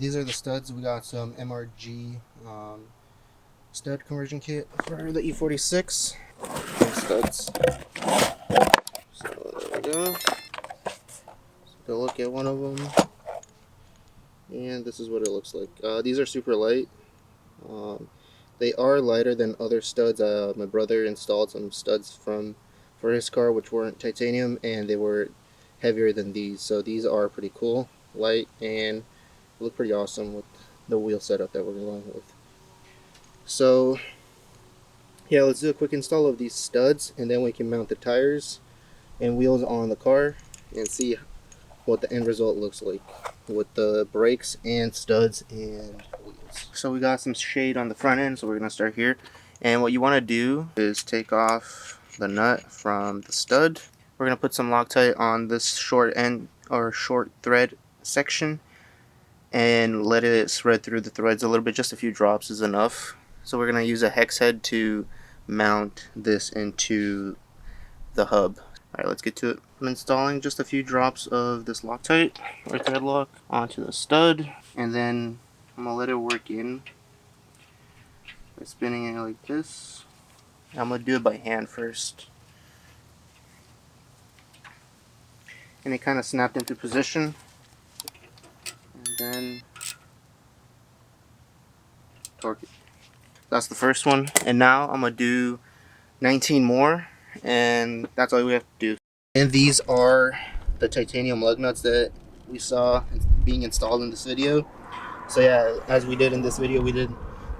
These are the studs. We got some MRG stud conversion kit for the E46 studs. So there we go. Take a look at one of them, and this is what it looks like. These are super light. They are lighter than other studs. My brother installed some studs for his car which weren't titanium, and they were heavier than these. So these are pretty cool, light, and look pretty awesome with the wheel setup that we're going with. So yeah, let's do a quick install of these studs, and then we can mount the tires and wheels on the car and see what the end result looks like with the brakes and studs and wheels. So we got some shade on the front end, so we're gonna start here. And what you want to do is take off the nut from the stud. We're gonna put some Loctite on this short end or short thread section and let it spread through the threads a little bit. Just a few drops is enough. So we're gonna use a hex head to mount this into the hub. Alright, let's get to it. I'm installing just a few drops of this Loctite or thread lock onto the stud, and then I'm gonna let it work in by spinning it like this. I'm gonna do it by hand first. And it kind of snapped into position. And then torque it. That's the first one. And now I'm gonna do 19 more, and that's all we have to do. And these are the titanium lug nuts that we saw being installed in this video. So yeah, as we did in this video, we did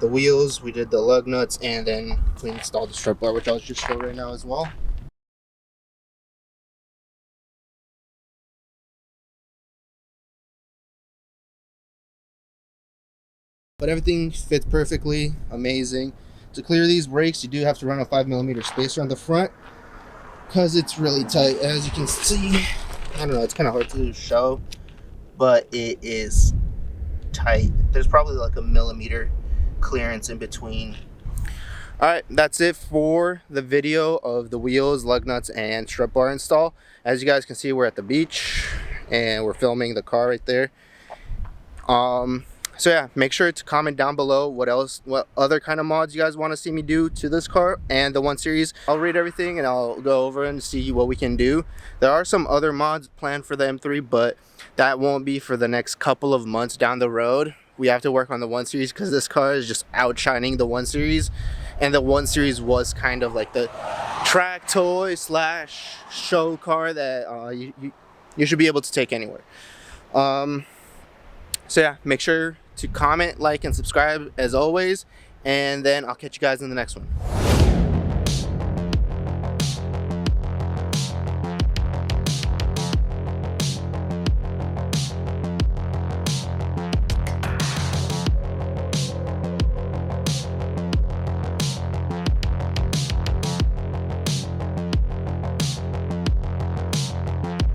the wheels, we did the lug nuts, and then we installed the strut bar, which I'll just show right now as well. But everything fits perfectly, amazing. To clear these brakes, you do have to run a 5mm spacer on the front because it's really tight. As you can see, I don't know, it's kind of hard to show, but it is tight. There's probably like a millimeter clearance in between. Alright, that's it for the video of the wheels, lug nuts, and strut bar install. As you guys can see, we're at the beach and we're filming the car right there. So yeah, make sure to comment down below what other kind of mods you guys want to see me do to this car and the 1 Series. I'll read everything and I'll go over and see what we can do. There are some other mods planned for the M3, but that won't be for the next couple of months down the road. We have to work on the 1 Series because this car is just outshining the 1 Series. And the 1 Series was kind of like the track toy slash show car that you should be able to take anywhere. So yeah, make sure to comment, like, and subscribe as always, and then I'll catch you guys in the next one.